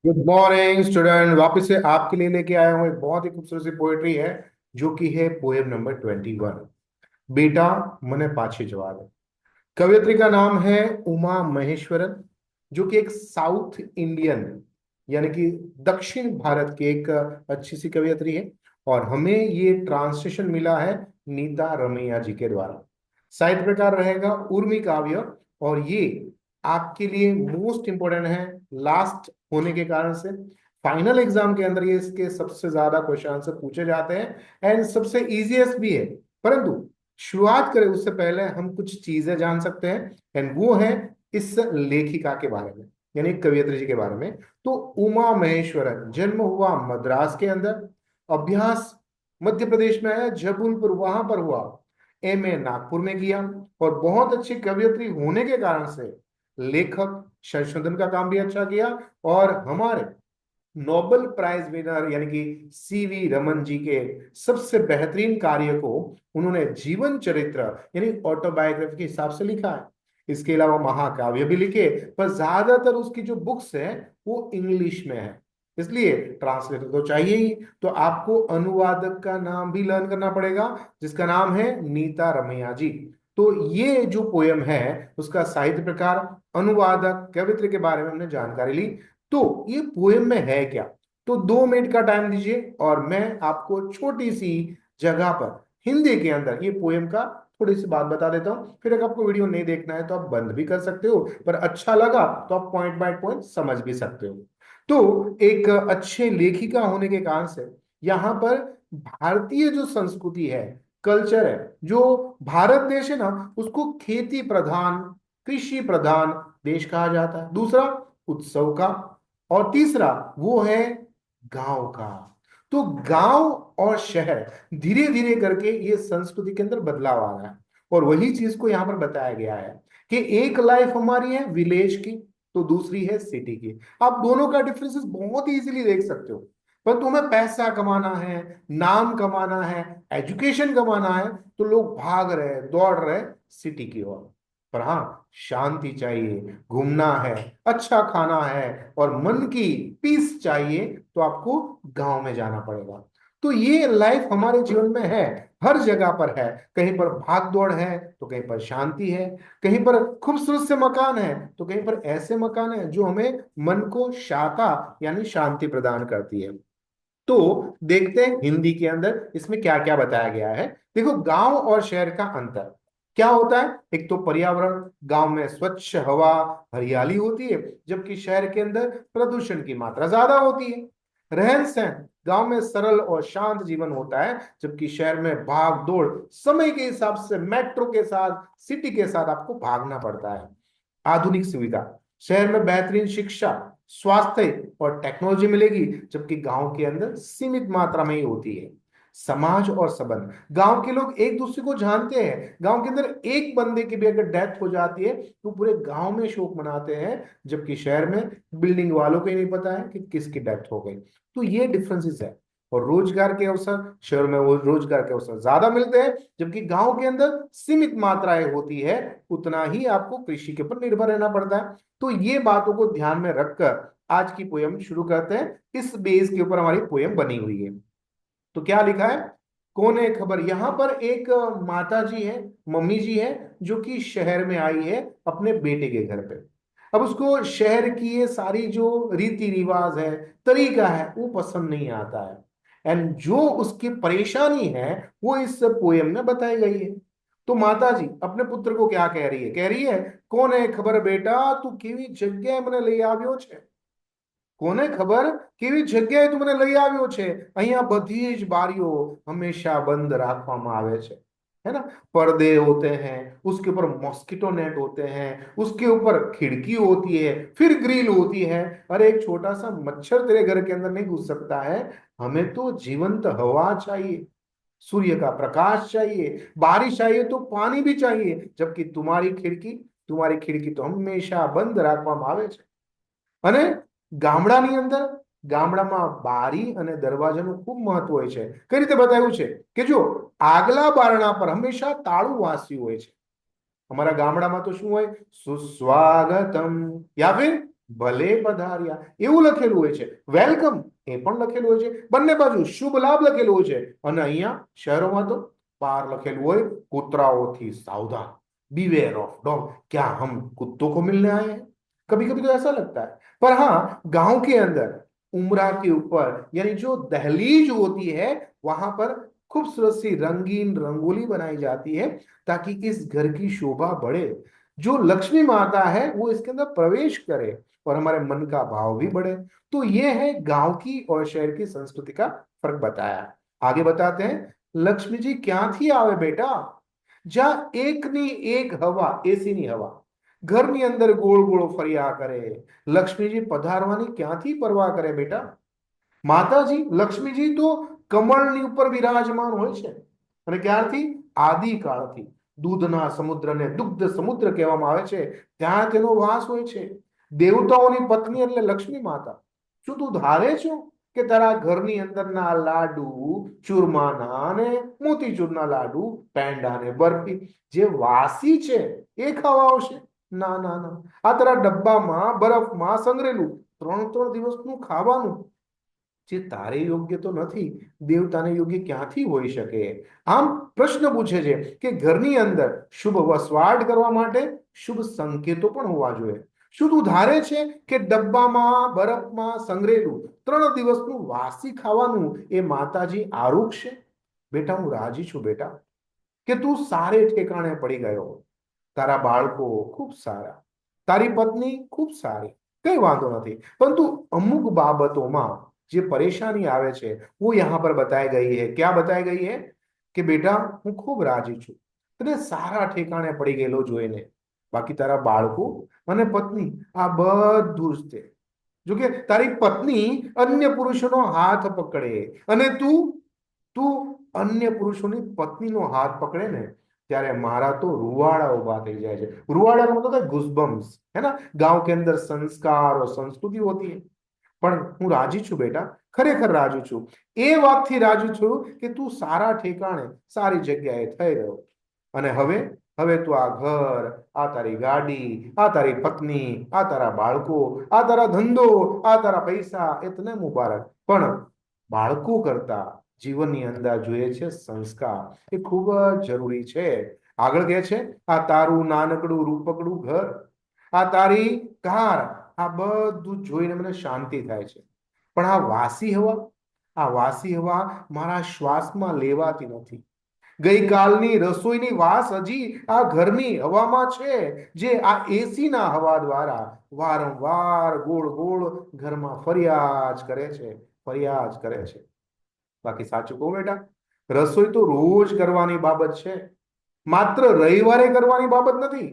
Good morning student. वापस से आपके लिए लेके आया हूँ एक बहुत ही खूबसूरत सी पोएट्री है जो कि है पोएम नंबर 21। बेटा मने पाछे जवाब। कवयित्री का नाम है उमा महेश्वरन, जो कि एक साउथ इंडियन यानी कि दक्षिण भारत की एक अच्छी सी कवयित्री है। और हमें ये ट्रांसलेशन मिला है नीता रमैया जी के द्वारा। साहित्य प्रकार रहेगा उर्मी काव्य। और ये आपके लिए मोस्ट इंपोर्टेंट है लास्ट होने के कारण से। फाइनल एग्जाम के अंदर ये इसके सबसे ज्यादा क्वेश्चन आंसर पूछे जाते हैं एंड सबसे इजीएस्ट भी है। परंतु शुरुआत करें उससे पहले हम कुछ चीजें जान सकते हैं एंड वो है इस लेखिका के बारे में, यानी कवियत्री जी के बारे में। तो उमा महेश्वरन जन्म हुआ मद्रास के अंदर, अभ्यास मध्य प्रदेश में आया जबलपुर वहां पर हुआ, एमए नागपुर में किया। और बहुत अच्छी कवियत्री होने के कारण से लेखक संशोधन का काम भी अच्छा किया। और हमारे नोबेल प्राइज विनर यानी कि सीवी रमन जी के सबसे बेहतरीन कार्य को उन्होंने जीवन चरित्र यानी ऑटोबायोग्राफी के हिसाब से लिखा है। इसके अलावा महाकाव्य भी लिखे, पर ज्यादातर उसकी जो बुक्स है वो इंग्लिश में है, इसलिए ट्रांसलेटर तो चाहिए ही। तो आपको अनुवादक का नाम भी लर्न करना पड़ेगा, जिसका नाम है नीता रमैया जी। तो ये जो पोयम है उसका साहित्य प्रकार, अनुवादक, कवित्र के बारे में हमने जानकारी ली। तो ये पोएम में है क्या? तो 2 मिनट का टाइम दीजिए और मैं आपको छोटी सी जगह पर हिंदी के अंदर ये पोएम का थोड़ी सी बात बता देता हूं। फिर अगर आपको वीडियो नहीं देखना है तो आप बंद भी कर सकते हो, पर अच्छा लगा तो आप पॉइंट बाय पॉइंट समझ भी सकते हो। तो एक अच्छे लेखिका होने के कारण से यहाँ पर भारतीय जो संस्कृति है, कल्चर है, जो भारत देश है ना, उसको खेती प्रधान, कृषि प्रधान देश कहा जाता है। दूसरा उत्सव का, और तीसरा वो है गांव का। तो गांव और शहर धीरे धीरे करके ये संस्कृति के अंदर बदलाव आ रहा है। और वही चीज को यहाँ पर बताया गया है कि एक लाइफ हमारी है विलेज की, तो दूसरी है सिटी की। आप दोनों का डिफरेंसेस बहुत ही इजीली देख सकते हो। पर तुम्हें पैसा कमाना है, नाम कमाना है, एजुकेशन कमाना है, तो लोग भाग रहे, दौड़ रहे सिटी की ओर। पर हाँ, शांति चाहिए, घूमना है, अच्छा खाना है और मन की पीस चाहिए, तो आपको गांव में जाना पड़ेगा। तो ये लाइफ हमारे जीवन में है, हर जगह पर है। कहीं पर भाग दौड़ है तो कहीं पर शांति है, कहीं पर खूबसूरत से मकान है तो कहीं पर ऐसे मकान है जो हमें मन को शांता यानी शांति प्रदान करती है। तो देखते हैं हिंदी के अंदर इसमें क्या क्या बताया गया है। देखो, गांव और शहर का अंतर क्या होता है। एक तो पर्यावरण, गांव में स्वच्छ हवा, हरियाली होती है, जबकि शहर के अंदर प्रदूषण की मात्रा ज्यादा होती है। रहन सहन, गांव में सरल और शांत जीवन होता है, जबकि शहर में भाग दौड़, समय के हिसाब से मेट्रो के साथ, सिटी के साथ आपको भागना पड़ता है। आधुनिक सुविधा, शहर में बेहतरीन शिक्षा, स्वास्थ्य और टेक्नोलॉजी मिलेगी, जबकि गांव के अंदर सीमित मात्रा में ही होती है। समाज और संबंध, गांव के लोग एक दूसरे को जानते हैं। गांव के अंदर एक बंदे की भी अगर डेथ हो जाती है तो पूरे गांव में शोक मनाते हैं, जबकि शहर में बिल्डिंग वालों को ही नहीं पता है कि किसकी डेथ हो गई। तो ये डिफरेंसेस है। और रोजगार के अवसर, शहर में वो रोजगार के अवसर ज्यादा मिलते हैं, जबकि गांव के अंदर सीमित मात्राएं होती है, उतना ही आपको कृषि के ऊपर निर्भर रहना पड़ता है। तो ये बातों को ध्यान में रखकर आज की पोयम शुरू करते हैं। इस बेस के ऊपर हमारी पोयम बनी हुई है। तो क्या लिखा है, कौन है खबर। यहां पर एक माता जी है, मम्मी जी है, जो कि शहर में आई है अपने बेटे के घर पे। अब उसको शहर की ये सारी जो रीति रिवाज है, तरीका है, वो पसंद नहीं आता है। एंड जो उसकी परेशानी है वो इस पोयम में बताई गई है। तो माता जी अपने पुत्र को क्या कह रही है, कह रही है, कौन है खबर बेटा, तू केवी जग्या મને લઈ આવ્યો છે। કોને ખબર કેવી જગ્યાએ તું મને લઈ આવ્યો છે। અહીંયા બધી જ બારીઓ હંમેશા બંધ રાખવામાં આવે છે, है ना। पर्दे होते हैं, उसके ऊपर मॉस्किटो नेट होते हैं, उसके ऊपर खिड़की होती है, फिर ग्रिल होती है। अरे एक छोटा सा मच्छर तेरे घर के अंदर नहीं घुस सकता है। हमें तो जीवंत हवा चाहिए, सूर्य का प्रकाश चाहिए, बारिश चाहिए तो पानी भी चाहिए, जबकि तुम्हारी खिड़की तो हमेशा बंद રાખવામાં આવે છે। અને ગામડાની અંદર, ગામડામાં બારી અને દરવાજાનું ખૂબ મહત્વ હોય છે। કઈ રીતે બતાવ્યું છે કે જો આગલા બારણા પર હંમેશા તાળું વાંસ્યું હોય છે। हमारा गामड़ा में तो शू हो, सुस्वागतम या फिर ભલે પધાર્યા એવું લખેલું હોય છે, વેલકમ એ પણ લખેલું હોય છે, બંને બાજુ શુભ લાભ લખેલું હોય છે, અને અહીંયા શહેરોમાં તો પાર લખેલું હોય कुतराओं सावधान, बीवेयर ऑफ डॉग, क्या हम कुत्तों को मिलने आए हैं? कभी कभी तो ऐसा लगता है। पर हाँ, गांव के अंदर उमरा के ऊपर यानी जो दहलीज होती है वहां पर खूबसूरत सी रंगीन रंगोली बनाई जाती है ताकि इस घर की शोभा बढ़े, जो लक्ष्मी माता है वो इसके अंदर प्रवेश करे और हमारे मन का भाव भी बढ़े। तो ये है गांव की और शहर की संस्कृति का फर्क बताया। आगे बताते हैं, लक्ष्मी जी ક્યાંથી આવે બેટા? જ્યાં એકની એક હવા, એસીની હવા ઘરની અંદર ગોળ ગોળ ફર્યા કરે, લક્ષ્મીજી પધારવાની ક્યાંથી પરવા કરે બેટા? માતાજી લક્ષ્મીજી તો કમળની ઉપર વિરાજમાન હોય છે, અને ક્યારથી? આદિકાળથી દૂધના સમુદ્રને દુગ્ધ સમુદ્ર કહેવામાં આવે છે, ત્યાં તેનો વાસ હોય છે। દેવતાઓની પત્ની એટલે લક્ષ્મી માતા। શું તું ધારે છો કે તારા ઘરની અંદરના લાડુ, ચૂરમાના અને મોતીચૂરના લાડુ, પેંડા ને બરફી જે વાસી છે એ ખાવા આવશે? ના ના ના, આ તારા ડબ્બામાં બરફમાં સંગ્રેલું 3-3 દિવસનું ખાવાનું જે તારે યોગ્ય તો નથી, દેવતાને યોગ્ય ક્યાંથી હોઈ શકે? આમ પ્રશ્ન પૂછે છે કે ઘરની અંદર શુભ વસવાટ કરવા માટે શુભ સંકેતો પણ હોવા જોઈએ। શું તું ધારે છે કે ડબ્બામાં બરફમાં સંગ્રેલું 3 દિવસનું વાસી ખાવાનું એ માતાજી આરોગશે? બેટા હું રાજી છું બેટા કે તું સારે ઠેકાણે પડી ગયો, તારા બાળકો ખૂબ સારા, તારી પત્ની ખૂબ સારી, કઈ વાંધો નથી, પરંતુ અમુક બાબતોમાં જે परेशानी आवे छे वो यहाँ पर बताई गई है। क्या बताई गई है कि बेटा હું ખૂબ રાજી છું તને સારા ઠેકાણે પડી ગયેલો જોઈને, બાકી તારા બાળકો અને પત્ની આ બધું જ તે, જો કે તારી પત્ની અન્ય પુરુષોનો હાથ પકડે અને તું તું અન્ય પુરુષોની પત્નીનો હાથ પકડે ને ત્યારે મારા તો रुवाड़ा उभा થઈ જાય છે। रुवाड़ा का मतलब है गुस्बम्स, है ना? गांव के अंदर संस्कार और संस्कृति होती है। પણ હું રાજી છું બેટા, ખરેખર રાજી છું, એ વાતથી રાજી છું કે તું સારા ઠેકાણે સારી જગ્યાએ થઈ રહ્યો, અને હવે હવે તું આ ઘર, આ તારી ગાડી, આ તારી પત્ની, આ તારા બાળકો, આ તારા ધંધો, આ તારા પૈસા એ તને મુબારક। પણ બાળકો કરતા જીવનની અંદર જોઈએ છે સંસ્કાર, એ ખૂબ જ જરૂરી છે। આગળ કહે છે, આ તારું નાનકડું રૂપકડું ઘર, આ તારી કાર, આ બધું જોઈને મને શાંતિ થાય છે, પણ આ વાસી હવા, આ વાસી હવા મારા શ્વાસમાં લેવાતી નથી। ગઈકાલની રસોઈની વાસ હજી આ ઘરની હવામાં છે, જે આ એસી ના હવા દ્વારા વારંવાર ગોળ ગોળ ઘરમાં ફર્યા જ કરે છે, ફર્યા જ કરે છે। બાકી સાચું કહું બેટા, રસોઈ તો રોજ કરવાની બાબત છે, માત્ર રવિવારે કરવાની બાબત નથી।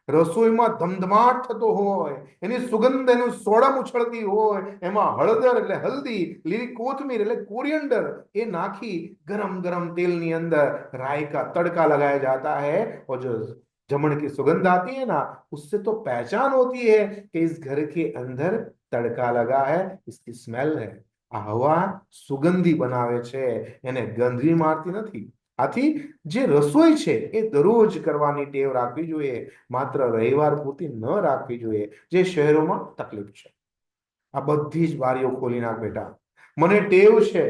રસોઈમાં ધમધમાટ થતો હોય, એની સુગંધ એનું સોડમ ઉછળતી હોય, એમાં હળદર એટલે હલ્દી, લીલી કોથમીર એટલે કોરિયન્ડર એ નાખી गरम गरम तेल ની અંદર राई का तड़का लगाया जाता है, और जो जमण की सुगंध आती है ना, उससे तो पहचान होती है कि इस घर के अंदर तड़का लगा है, इसकी स्मेल है। આ હવા સુગંધી બનાવે છે, એને ગંધી મારતી નથી। આથી જે રસોઈ છે એ દરરોજ કરવાની ટેવ રાખવી જોઈએ, માત્ર રવિવાર પૂરતી ન રાખવી જોઈએ, જે શહેરોમાં તકલીફ છે। આ બધી જ બારીઓ ખોલી નાખ બેટા, મને ટેવ છે,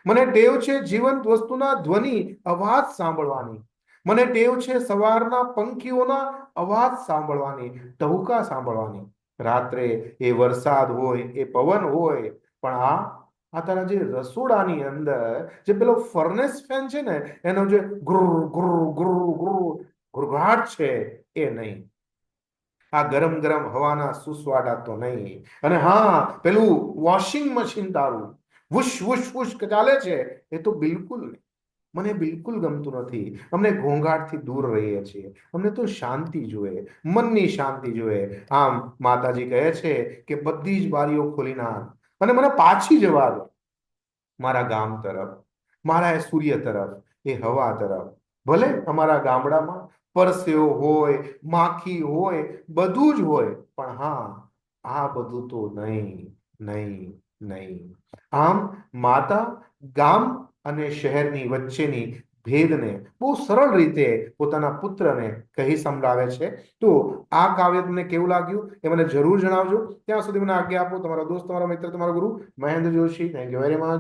મને ટેવ છે જીવંત વસ્તુના ધ્વનિ અવાજ સાંભળવાની, મને ટેવ છે સવારના પંખીઓના અવાજ સાંભળવાની, ટહુકા સાંભળવાની, રાત્રે એ વરસાદ હોય, એ પવન હોય, પણ આ તારા જે રસોડાની અંદર જે પેલો ફર્નેસ ફેન છે ને, એનો જે ગુર ગુર ગુર ગુર ગુરઘાટ છે એ નહીં, આ ગરમ ગરમ હવાના સુસવાડા તો નહીં, અને હા પેલું વોશિંગ મશીન તારું વુશ વુશ વુશ ચાલે છે એ તો બિલકુલ નહીં, મને બિલકુલ ગમતું નથી। અમને ઘોંઘાટથી દૂર રહીએ છીએ, અમને તો શાંતિ જોઈએ, મનની શાંતિ જોઈએ। આમ માતાજી કહે છે કે બધી જ બારીઓ ખોલી નાખ અને મને પાછી જવા દો મારા ગામ તરફ, મારા એ સૂર્ય તરફ, એ હવા તરફ। ભલે અમારા ગામડામાં પરસેવો હોય, માખી હોય, બધું જ હોય, પણ હા આ બધું તો નહીં, નહીં, નહીં। આમ માતા ગામ અને શહેરની વચ્ચેની ભેદને બહુ સરળ રીતે પોતાના પુત્રને કહી સંભળાવે છે. તો આ કાવ્ય તમને કેવું લાગ્યું એ મને જરૂર જણાવજો. ત્યાં સુધી મને આજ્ઞા આપો. તમારો દોસ્ત, તમારો મિત્ર, તમારો ગુરુ Mahendra Joshi. Thank you very much.